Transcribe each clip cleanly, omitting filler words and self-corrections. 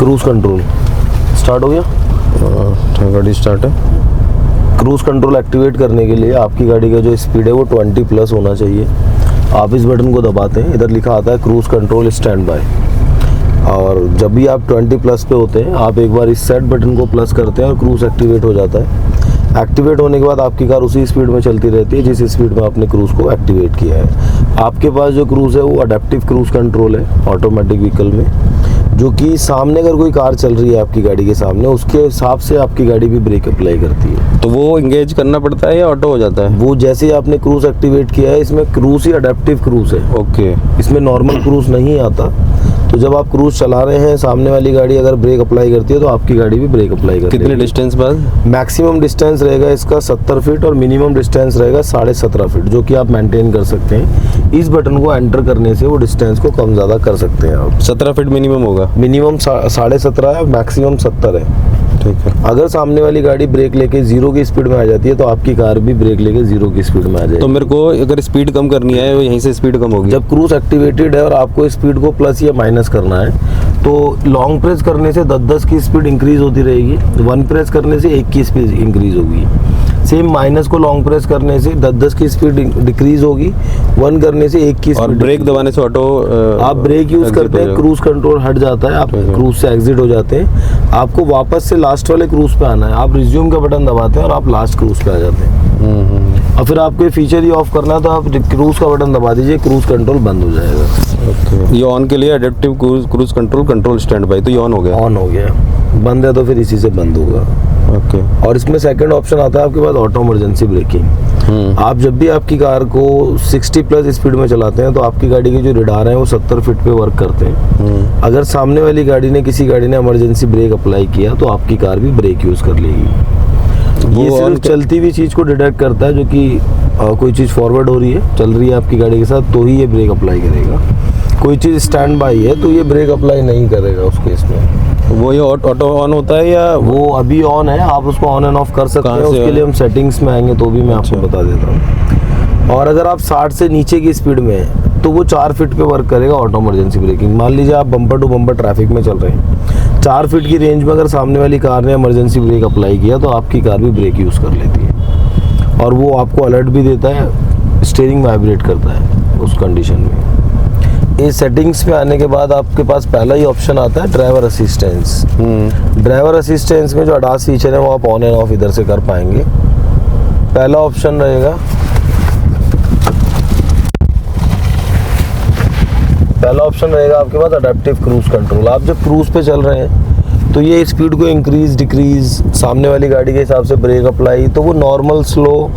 Cruise control start हो गया। गाड़ी स्टार्ट है। क्रूज कंट्रोल एक्टिवेट करने के लिए आपकी गाड़ी का जो स्पीड है वो 20 प्लस होना चाहिए। आप इस बटन को दबाते हैं, इधर लिखा आता है क्रूज कंट्रोल स्टैंड बाय। और जब भी आप 20 प्लस पे होते हैं आप एक बार इस सेट बटन को प्लस करते हैं और क्रूज एक्टिवेट हो जाता है। एक्टिवेट होने के बाद आपकी कार उसी स्पीड में चलती रहती है जिस स्पीड में आपने क्रूज को एक्टिवेट किया है। आपके पास जो क्रूज है वो अडेप्टिव क्रूज कंट्रोल है ऑटोमेटिक व्हीकल में, जो कि सामने अगर कोई कार चल रही है आपकी गाड़ी के सामने, उसके हिसाब से आपकी गाड़ी भी ब्रेक अप्लाई करती है। तो वो इंगेज करना पड़ता है या ऑटो हो जाता है? वो जैसे ही आपने क्रूज एक्टिवेट किया है, इसमें क्रूज ही अडेप्टिव क्रूज है। ओके। इसमें नॉर्मल क्रूज नहीं आता। तो जब आप क्रूज चला रहे हैं, सामने वाली गाड़ी अगर ब्रेक अप्लाई करती है तो आपकी गाड़ी भी ब्रेक अप्लाई करती है। कितने डिस्टेंस बाद? मैक्सिमम डिस्टेंस रहेगा इसका 70 फीट और मिनिमम डिस्टेंस रहेगा 17.5 फीट, जो कि आप मेंटेन कर सकते हैं। इस बटन को एंटर करने से वो डिस्टेंस को कम ज़्यादा कर सकते हैं आप। 17 फीट मिनिमम होगा? मिनिमम 17.5 है, मैक्सिमम 70 है। ठीक है। अगर सामने वाली गाड़ी ब्रेक लेके 0 की स्पीड में आ जाती है तो आपकी कार भी ब्रेक लेके 0 की स्पीड में आ जाएगी। तो मेरे को अगर स्पीड कम करनी है, यहीं से स्पीड कम होगी? जब क्रूज एक्टिवेटेड है और आपको स्पीड को प्लस या माइनस करना है तो लॉन्ग प्रेस करने से 10-10 की स्पीड इंक्रीज होती रहेगी, 1 प्रेस करने से 1 की स्पीड इंक्रीज होगी। सेम माइनस को लॉन्ग प्रेस करने से 10-10 की स्पीड डिक्रीज होगी, 1 करने से 1 की स्पीड। और ब्रेक दबाने से ऑटो आप ब्रेक यूज करते हैं, क्रूज कंट्रोल हट जाता है, आप क्रूज से एग्जिट हो जाते हैं। आपको वापस से लास्ट वाले क्रूज पे आना है, आप रिज्यूम का बटन दबाते हैं और आप लास्ट क्रूज पे आ जाते हैं। और फिर आपको फीचर ही ऑफ करना है तो आप क्रूज का बटन दबा दीजिए, क्रूज कंट्रोल बंद हो जाएगा। ओके। ये ऑन के लिए adaptive cruise control stand by, तो ये ऑन हो गया? ऑन हो गया। बंद है तो फिर इसी से बंद होगा। ओके। और इसमें सेकंड ऑप्शन आता है आपके पास ऑटो इमरजेंसी ब्रेकिंग। आप जब भी आपकी कार को 60 प्लस स्पीड में चलाते हैं तो आपकी गाड़ी के जो रडार हैं वो 70 फीट पे वर्क करते हैं। अगर सामने वाली गाड़ी ने किसी गाड़ी ने इमरजेंसी ब्रेक अप्लाई किया तो आपकी कार भी ब्रेक यूज कर लेगी। ये सिर्फ चलती हुई चीज को डिटेक्ट करता है, जो कि कोई चीज फॉरवर्ड हो रही है, चल रही है आपकी गाड़ी के साथ, तो ही ये ब्रेक अप्लाई करेगा। कोई चीज स्टैंड बाई है तो ये ब्रेक अप्लाई नहीं करेगा उस केस में। वो ये ऑटो ऑन होता है या वो अभी ऑन है, आप उसको ऑन एंड ऑफ कर सकते हैं। उसके लिए हम सेटिंग्स में आएंगे तो भी मैं आपको बता देता हूँ। और अगर आप 60 से नीचे की स्पीड में है तो वो 4 फीट पे वर्क करेगा ऑटो इमरजेंसी ब्रेकिंग। मान लीजिए आप बम्पर टू बम्पर ट्रैफिक में चल रहे हैं, 4 फीट की रेंज में अगर सामने वाली कार ने इमरजेंसी ब्रेक अप्लाई किया तो आपकी कार भी ब्रेक यूज़ कर लेती है। और वो आपको अलर्ट भी देता है, स्टीयरिंग वाइब्रेट करता है उस कंडीशन में। इस सेटिंग्स पे आने के बाद आपके पास पहला ही ऑप्शन आता है ड्राइवर असिस्टेंस। ड्राइवर असिस्टेंस में जो ADAS फीचर है वो आप ऑन एंड ऑफ इधर से कर पाएंगे। पहला ऑप्शन रहेगा, आपके पास अडेप्टिव क्रूज कंट्रोल। आप जब क्रूज पे चल रहे हैं तो ये स्पीड को इंक्रीज डिक्रीज, सामने वाली गाड़ी के हिसाब से ब्रेक अप्लाई, तो वो नॉर्मल, स्लो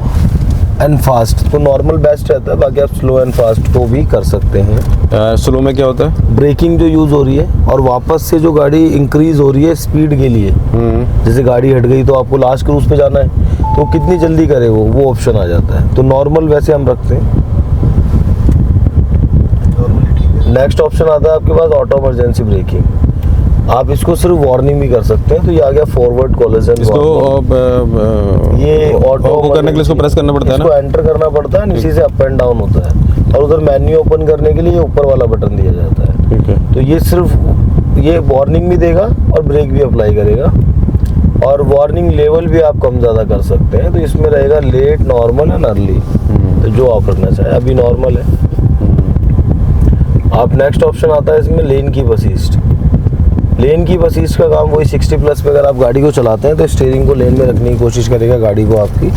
एंड फास्ट, तो नॉर्मल बेस्ट रहता है। बाकी आप स्लो एंड फास्ट को भी कर सकते हैं। स्लो में क्या होता है? ब्रेकिंग जो यूज हो रही है और वापस से जो गाड़ी इंक्रीज हो रही है स्पीड के लिए, जैसे गाड़ी हट गई तो आपको लास्ट क्रूज पे जाना है तो कितनी जल्दी करे वो ऑप्शन आ जाता है। तो नॉर्मल वैसे हम रखते हैं। नेक्स्ट ऑप्शन आता है आपके पास ऑटो इमरजेंसी ब्रेकिंग। आप इसको सिर्फ वार्निंग भी कर सकते हैं। तो ये आ गया फॉरवर्ड कोलिजन। इसको ये ऑटो करने के लिए इसको प्रेस करना पड़ता है ना? इसको एंटर करना पड़ता है, नीचे से अप एंड डाउन होता है। और उधर मेन्यू ओपन करने के लिए ऊपर वाला बटन दिया जाता है। ठीक है। तो ये सिर्फ ये वार्निंग भी देगा और ब्रेक भी अप्लाई करेगा। और वार्निंग लेवल भी आप कम ज़्यादा कर सकते हैं। तो इसमें रहेगा लेट, नॉर्मल एंड अर्ली। तो जो आप रखना चाहें, अभी नॉर्मल है। आप नेक्स्ट ऑप्शन आता है इसमें lane keep assist. Lane keep assist का काम वही 60 प्लस पे अगर आप गाड़ी को चलाते हैं तो स्टीयरिंग को लेन में रखने की कोशिश करेगा गाड़ी को आपकी।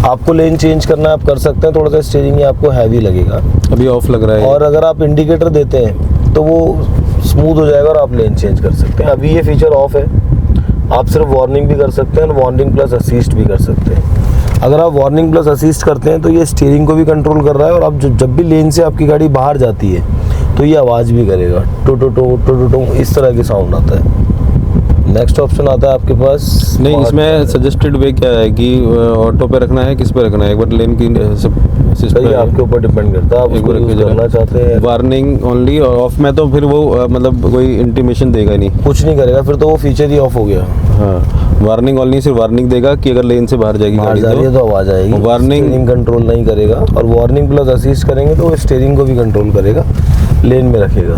आपको लेन चेंज करना है आप कर सकते हैं, थोड़ा सा स्टीयरिंग आपको हैवी लगेगा। अभी ऑफ लग रहा है। और अगर आप इंडिकेटर देते हैं तो वो स्मूथ हो जाएगा और आप लेन चेंज कर सकते हैं। अभी ये फीचर ऑफ है। आप सिर्फ वार्निंग भी कर सकते हैं और वार्निंग प्लस असिस्ट भी कर सकते हैं। अगर आप वार्निंग प्लस असिस्ट करते हैं तो ये स्टीयरिंग को भी कंट्रोल कर रहा है और आप जब भी लेन से आपकी गाड़ी बाहर जाती है तो ये आवाज़ भी करेगा, टो टो टो टो टो टो, इस तरह की साउंड आता है। नेक्स्ट ऑप्शन आता है आपके पास। नहीं, इसमें सजेस्टेड वे क्या है कि ऑटो पे रखना है, किस पे रखना है? एक बार लेन की सही आपके ऊपर डिपेंड करता है, आप उसको यूज करना चाहते हैं। वार्निंग ओनली और ऑफ में तो फिर वो मतलब कोई इंटीमेशन देगा नहीं, कुछ नहीं करेगा, फिर तो वो फीचर ही ऑफ हो गया। हाँ, वार्निंग ओनली सिर्फ वार्निंग देगा कि अगर लेन से बाहर जाएगी गाड़ी तो आवाज आएगी। वार्निंग कंट्रोल नहीं करेगा। और वार्निंग प्लस असिस्ट करेंगे तो वो स्टीयरिंग को भी कंट्रोल करेगा। लेन में रखेगा।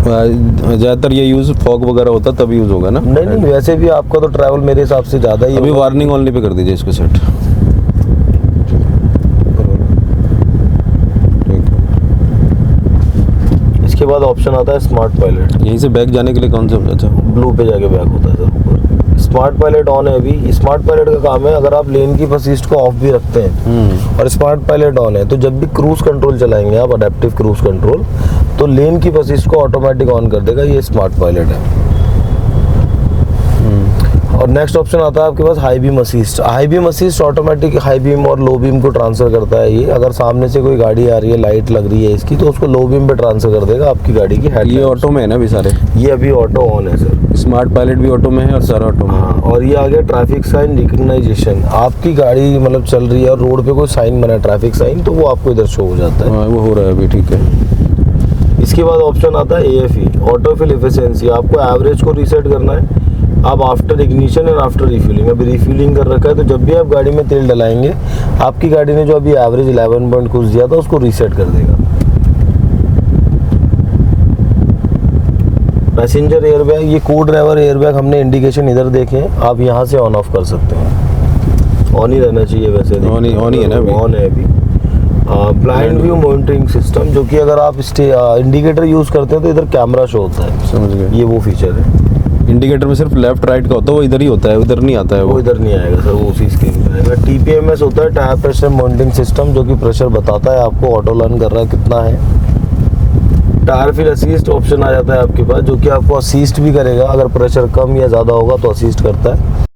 ज़्यादातर ये यूज़ फॉग वगैरह होता है तब यूज़ होगा ना? नहीं नहीं, वैसे भी आपका तो ट्रैवल मेरे हिसाब से ज़्यादा ही अभी होगा। वार्निंग ओनली पे कर दीजिए इसको सेट। इसके बाद ऑप्शन आता है स्मार्ट पायलट। यहीं से बैक जाने के लिए कौन सा अच्छा? ब्लू पे जाके बैक होता है सर ऊपर। स्मार्ट पायलट ऑन है अभी। स्मार्ट पायलट का काम है, अगर आप लेन की असिस्ट को ऑफ भी रखते हैं और स्मार्ट पायलट ऑन है, तो जब भी क्रूज कंट्रोल चलाएंगे आप, अडेप्टिव क्रूज कंट्रोल, तो लेन की असिस्ट को ऑटोमेटिक ऑन कर देगा। ये स्मार्ट पायलट है। और नेक्स्ट ऑप्शन आता है आपके पास high beam assist. High beam assist automatic high beam और लो बीम को ट्रांसफर करता है ये। अगर सामने से कोई गाड़ी आ रही है, लाइट लग रही है इसकी, तो उसको लो बीम पे ट्रांसफर कर देगा आपकी गाड़ी की हेडलाइट। ये ऑटो में है ना अभी सारे? ये अभी ऑटो ऑन है सर। स्मार्ट पायलट भी ऑटो में है और सारा ऑटो में है। हाँ, और ये आ गया ट्रैफिक साइन रिकग्नाइजेशन। आपकी गाड़ी मतलब चल रही है और रोड पे कोई साइन बना है, ट्रैफिक साइन, तो वो आपको इधर शो हो जाता है। हाँ, वो हो रहा है अभी, ठीक है। इसके बाद ऑप्शन आता है AFE, ऑटो फिल एफिशिएंसी। आपको एवरेज को रीसेट करना है। आप after ignition and after refuelling, अभी रिफ्यूलिंग कर रखा है, तो जब भी आप गाड़ी में तेल डलाएंगे, आपकी गाड़ी ने जो अभी एवरेज 11 पॉइंट कुछ दिया था उसको रीसेट कर देगा। पैसेंजर एयरबैग, ये को ड्राइवर एयरबैग हमने इंडिकेशन इधर देखे हैं, आप यहाँ से ऑन ऑफ कर सकते हैं। ऑन ही रहना चाहिए वैसे। ऑन ही है ना अभी? ऑन है अभी। ब्लाइंड व्यू मॉनिटरिंग सिस्टम, जो कि अगर आप इंडिकेटर यूज करते हैं तो इधर कैमरा शो होता है। समझ गए। ये वो फीचर है। इंडिकेटर में सिर्फ लेफ्ट राइट का होता है, वो इधर ही होता है, उधर नहीं आता है वो इधर नहीं आएगा सर, वो उसी स्क्रीन पे आएगा। TPMS होता है, टायर प्रेशर मॉनिटरिंग सिस्टम, जो कि प्रेशर बताता है आपको ऑटो लर्न कर रहा है कितना है। टायर फिल असिस्ट ऑप्शन आ जाता है आपके पास, जो कि आपको असिस्ट भी करेगा। अगर प्रेशर कम या ज़्यादा होगा तो असिस्ट करता है।